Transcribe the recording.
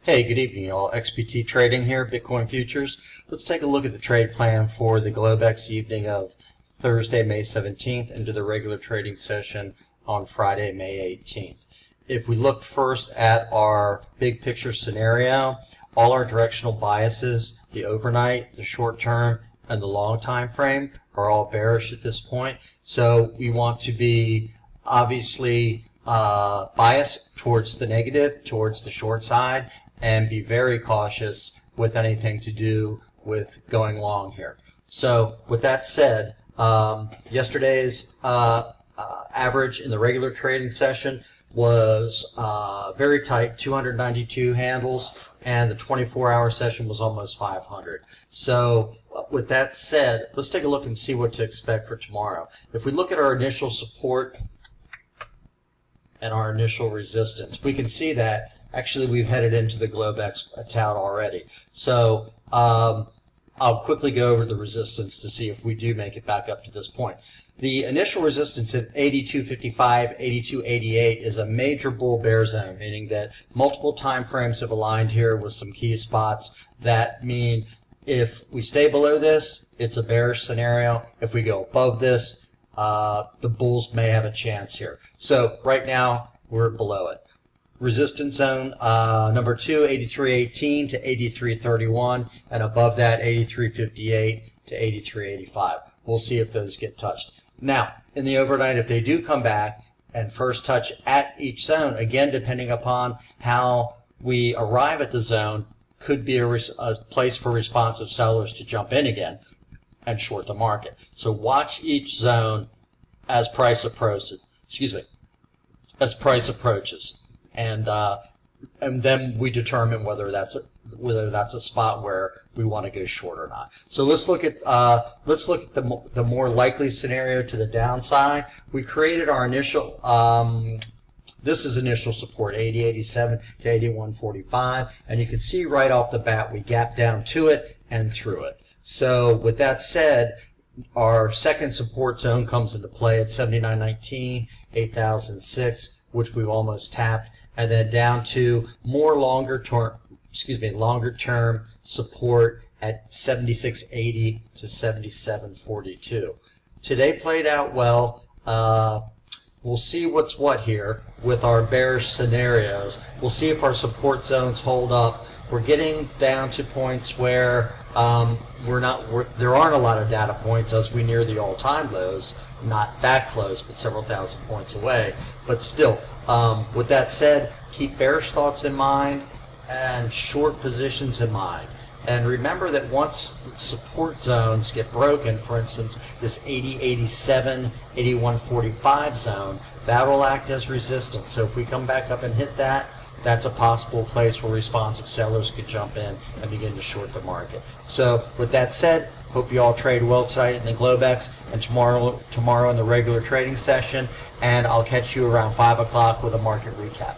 Hey, good evening, y'all. XBT Trading here, Bitcoin Futures. Let's take a look at the trade plan for the Globex evening of Thursday, May 17th into the regular trading session on Friday, May 18th. If we look first at our big picture scenario, all our directional biases, the overnight, the short term, and the long time frame are all bearish at this point. So we want to be obviously biased towards the negative, towards the short side, and be very cautious with anything to do with going long here. So with that said, yesterday's average in the regular trading session was very tight, 292 handles, and the 24-hour session was almost 500. So with that said, let's take a look and see what to expect for tomorrow. If we look at our initial support and our initial resistance, we can see that actually we've headed into the Globex tout already. So I'll quickly go over the resistance to see if we do make it back up to this point. The initial resistance at 82.55, 82.88 is a major bull bear zone, meaning that multiple time frames have aligned here with some key spots that mean if we stay below this, it's a bearish scenario. If we go above this, the bulls may have a chance here. So right now we're below it. Resistance zone number 2, 83.18 to 83.31, and above that 83.58 to 83.85. We'll see if those get touched. Now, in the overnight, if they do come back and first touch at each zone, again, depending upon how we arrive at the zone, could be a place for responsive sellers to jump in again and short the market. So watch each zone as price approaches. As price approaches, and then we determine whether that's a spot where we want to go short or not. So let's look at the more likely scenario to the downside. We created our initial. This is initial support, 80.87 to 81.45, and you can see right off the bat we gapped down to it and through it. So with that said, our second support zone comes into play at 79.19, 8,006, which we've almost tapped, and then down to more longer term support at 76.80 to 77.42. Today played out well. We'll see what's what here with our bearish scenarios. We'll see if our support zones hold up. We're getting down to points where there aren't a lot of data points as we near the all-time lows. Not that close, but several thousand points away. But still, with that said, keep bearish thoughts in mind and short positions in mind. And remember that once support zones get broken, for instance, this 80.87, 81.45 zone, that will act as resistance. So if we come back up and hit that, that's a possible place where responsive sellers could jump in and begin to short the market. So with that said, hope you all trade well tonight in the Globex and tomorrow in the regular trading session. And I'll catch you around 5 o'clock with a market recap.